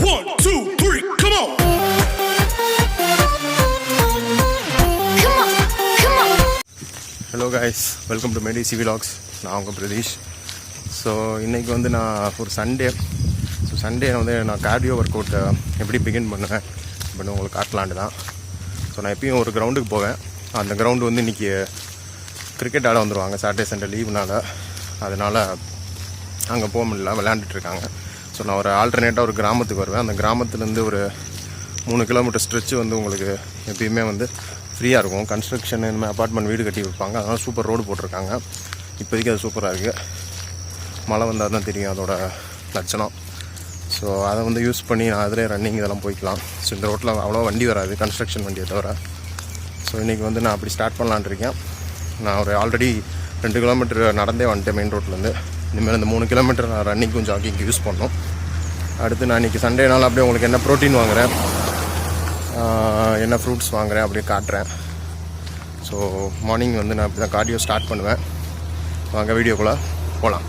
1, 2, 3, come on. Hello guys, welcome to Medici vlogs. நான் உங்கள் Pratheesh. So இன்றைக்கி வந்து நான் ஒரு சண்டே வந்து நான் கார்டியோ ஒர்க் அவுட்டை எப்படி பிகின் பண்ணுவேன் அப்படின்னு உங்களுக்கு காட்டலான்ட்டு தான். ஸோ நான் எப்பயும் ஒரு கிரவுண்டுக்கு போவேன். அந்த கிரவுண்டு வந்து இன்றைக்கி கிரிக்கெட் ஆட வந்துடுவாங்க. சாட்டர்டே சண்டே லீவுனால், அதனால் அங்கே போக முடியல, விளையாண்டுட்ருக்காங்க. ஸோ நான் ஒரு ஆல்டர்னேட்டாக ஒரு கிராமத்துக்கு வருவேன். அந்த கிராமத்துலேருந்து ஒரு 3 கிலோமீட்டர் ஸ்ட்ரெச்சு வந்து உங்களுக்கு எப்பயுமே வந்து ஃப்ரீயாக இருக்கும். கன்ஸ்ட்ரக்ஷன் இனிமேல் அப்பார்ட்மெண்ட் வீடு கட்டி வைப்பாங்க. அதனால் சூப்பர் ரோடு போட்டிருக்காங்க. இப்போதைக்கு அது சூப்பராக இருக்குது. மழை வந்தால் தான் தெரியும் அதோட லட்சணம். ஸோ அதை வந்து யூஸ் பண்ணி நான் அதிலே ரன்னிங் இதெல்லாம் போய்க்கலாம். ஸோ இந்த ரோட்டில் அவ்வளோ வண்டி வராது, கன்ஸ்ட்ரக்ஷன் வண்டியை தவிர. ஸோ இன்றைக்கி வந்து நான் அப்படி ஸ்டார்ட் பண்ணலான் இருக்கேன். நான் ஒரு ஆல்ரெடி 2 கிலோமீட்டர் நடந்தே வந்துட்டேன் மெயின் ரோட்லேருந்து. இனிமேல் இந்த 3 கிலோமீட்டர் நான் ரன்னிங்கும் ஜாக்கிங்க்கு யூஸ் பண்ணோம். அடுத்து நான் இன்றைக்கி சண்டேனால அப்படியே உங்களுக்கு என்ன ப்ரோட்டீன் வாங்குகிறேன், என்ன ஃப்ரூட்ஸ் வாங்குகிறேன் அப்படியே காட்டுறேன். ஸோ மார்னிங் வந்து நான் இப்படி தான் கார்டியோ ஸ்டார்ட் பண்ணுவேன். வாங்க வீடியோக்குள்ளே போகலாம்.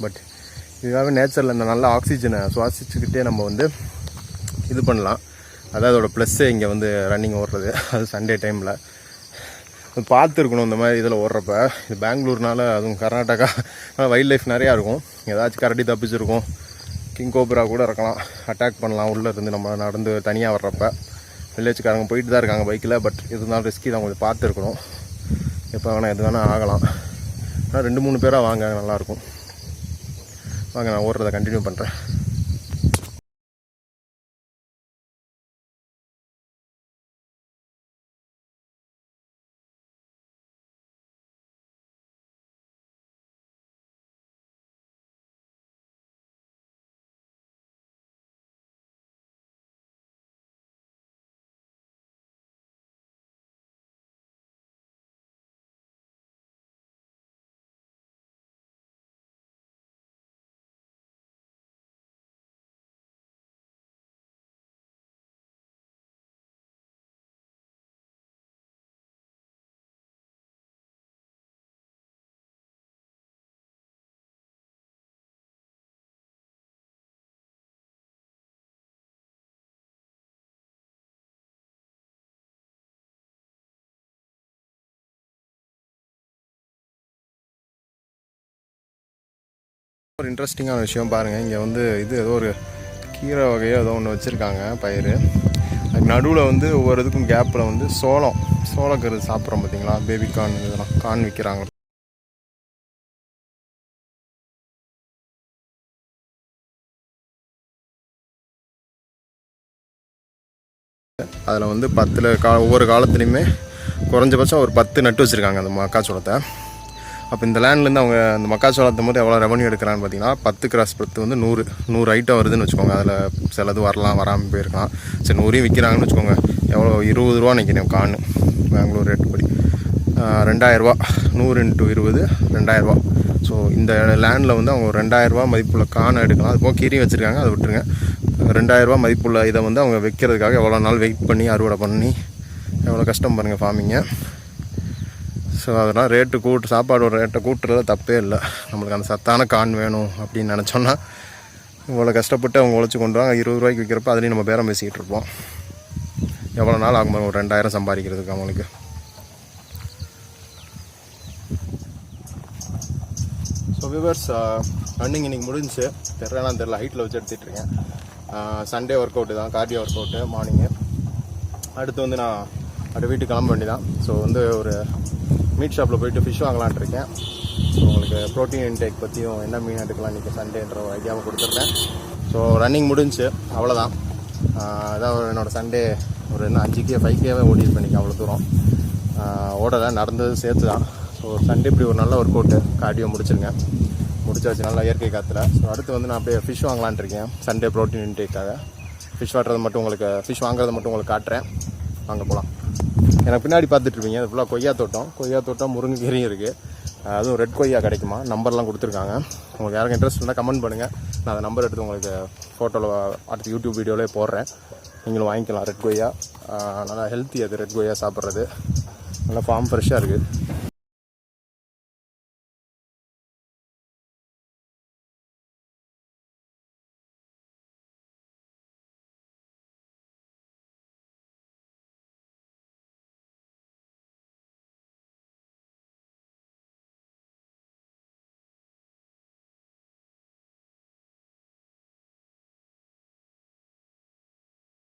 பட் இதுக்காக நேச்சரில் இந்த நல்ல ஆக்சிஜனை சுவாசிச்சுக்கிட்டே நம்ம வந்து இது பண்ணலாம். அதாவது அதோட ப்ளஸ்ஸே இங்கே வந்து ரன்னிங் ஓடுறது, அது சண்டே டைமில் பார்த்துருக்கணும். இந்த மாதிரி இதில் ஓடுறப்ப இது பெங்களூர்னால, அதுவும் கர்நாடகா வைல்ட் லைஃப் நிறையா இருக்கும். ஏதாச்சும் கரடி தப்பிச்சிருக்கும், கிங் கோப்ரா கூட இருக்கலாம், அட்டாக் பண்ணலாம் உள்ளே இருந்து நம்ம நடந்து தனியாக வர்றப்ப. வில்லேஜ்காரங்க போயிட்டு தான் இருக்காங்க பைக்கில். பட் இருந்தாலும் ரிஸ்கி தான், கொஞ்சம் பார்த்துருக்கணும். எப்போ வேணால் எது வேணால் ஆகலாம். ஆனால் 2-3 பேராக வாங்க, நல்லாயிருக்கும். வாங்க நான் ஓடுறதை கண்டினியூ பண்ணுறேன். ஒரு இன்ட்ரெஸ்டிங்கான விஷயம் பாருங்கள். இங்கே வந்து இது ஏதோ ஒரு கீரை வகையோ ஏதோ ஒன்று வச்சுருக்காங்க, பயிர். அதுக்கு நடுவில் வந்து ஒவ்வொரு இதுக்கும் கேப்பில் வந்து சோளக்கரு சாப்பிட்றோம் பார்த்தீங்களா, பேபி கார்ன், இதெல்லாம் கார்ன் விற்கிறாங்க. அதில் வந்து 10 ஒவ்வொரு காலத்துலேயுமே குறைஞ்சபட்சம் ஒரு 10 நட்டு வச்சுருக்காங்க அந்த மக்காச்சோளத்தை. அப்போ இந்த லேண்ட்லேருந்து அவங்க அந்த மக்காச்சோளத்தை போது எவ்வளோ ரெவன்யூ எடுக்கிறான்னு பார்த்தீங்கன்னா 10x10 வந்து 100 ஐட்டம் வருதுன்னு வச்சுக்கோங்க. அதில் சிலது வரலாம், வராமல் போயிருக்கலாம். சரி 100 விற்கிறாங்கன்னு வச்சுக்கோங்க. எவ்வளோ 20 ரூபா நினைக்கிறேன் கான்னு, பெங்களூர் ரேட்டு படி 2000 ரூபா. 100 × 20 2000 ரூபா. ஸோ இந்த லேண்டில் வந்து அவங்க 2000 ரூபா மதிப்புள்ள கானை எடுக்கலாம். அது போக கீரையும் வச்சுருக்காங்க, அதை விட்டுருங்க. 2000 ரூபா மதிப்புள்ள இதை வந்து அவங்க வைக்கிறதுக்காக எவ்வளோ நாள் வெயிட் பண்ணி அறுவடை பண்ணி எவ்வளோ கஷ்டம் பாருங்கள் ஃபார்மிங்கை. ஸோ அதெல்லாம் சாப்பாடோட ரேட்டை கூட்டுறதுல தப்பே இல்லை. நம்மளுக்கு அந்த சத்தான கான் வேணும் அப்படின்னு நினச்சோன்னா இவ்வளோ கஷ்டப்பட்டு அவங்க உழைச்சி கொண்டு வாங்க. 20 ரூபாய்க்கு விற்கிறப்ப அதுலேயும் நம்ம பேரம் பேசிக்கிட்டு இருப்போம். எவ்வளோ நாள் ஆகும் ஒரு 2000 சம்பாதிக்கிறதுக்கு அவங்களுக்கு. ஸோ வியூவர்ஸ், ரன்னிங் இன்றைக்கி முடிஞ்சு தெரில ஹைட்டில் வச்சு எடுத்துகிட்ருக்கேன். சண்டே ஒர்க் அவுட்டு தான், கார்டியோ ஒர்க் அவுட்டு மார்னிங்கு. அடுத்து வந்து நான் அப்படியே வீட்டுக்கு கிளம்ப வேண்டி தான். ஸோ வந்து ஒரு மீட் ஷாப்பில் போயிட்டு ஃபிஷ் வாங்கலான்ட்டு இருக்கேன். ஸோ உங்களுக்கு ப்ரோட்டீன் இன்டேக் பற்றியும் என்ன மீன் எடுக்கலாம் இன்றைக்கி சண்டேன்ற ஒரு ஐடியாவை கொடுத்துருக்கேன். ஸோ ரன்னிங் முடிஞ்சு அவ்வளோதான். அதான் என்னோடய சண்டே ஒரு 5K 5Kவே ஓடிருப்பேன் இன்றைக்கி. அவ்வளோ தூரம் ஓடலை, நடந்தது சேர்த்து தான். ஸோ சண்டே இப்படி ஒரு நல்ல ஒர்க் அவுட்டு கார்டியோ முடிச்சாச்சு நல்லா இயற்கை காற்றுல. ஸோ அடுத்து வந்து நான் அப்படியே ஃபிஷ் வாங்கலான்ட்டு இருக்கேன் சண்டே ப்ரோட்டீன் இன்டேக்காக. ஃபிஷ் வாங்குறதை மட்டும் உங்களுக்கு காட்டுறேன். வாங்க போகலாம். எனக்கு பின்னாடி பார்த்துட்ருப்பீங்க, அது ஃபுல்லாக கொய்யா தோட்டம் முருங்கைக்கீரையும் இருக்குது. அதுவும் ரெட் கொய்யா கிடைக்குமா, நம்பர்லாம் கொடுத்துருக்காங்க. உங்களுக்கு யாருக்கு இன்ட்ரெஸ்ட் இருந்தால் கமெண்ட் பண்ணுங்கள். நான் அந்த நம்பர் எடுத்து உங்களுக்கு ஃபோட்டோவில் அடுத்து யூடியூப் வீடியோவிலே போடுறேன். நீங்களும் வாங்கிக்கலாம். ரெட் கொய்யா நல்லா ஹெல்த்தி, அது ரெட் கொய்யா சாப்பிட்றது நல்லா ஃபார்ம் ஃப்ரெஷ்ஷாக இருக்குது.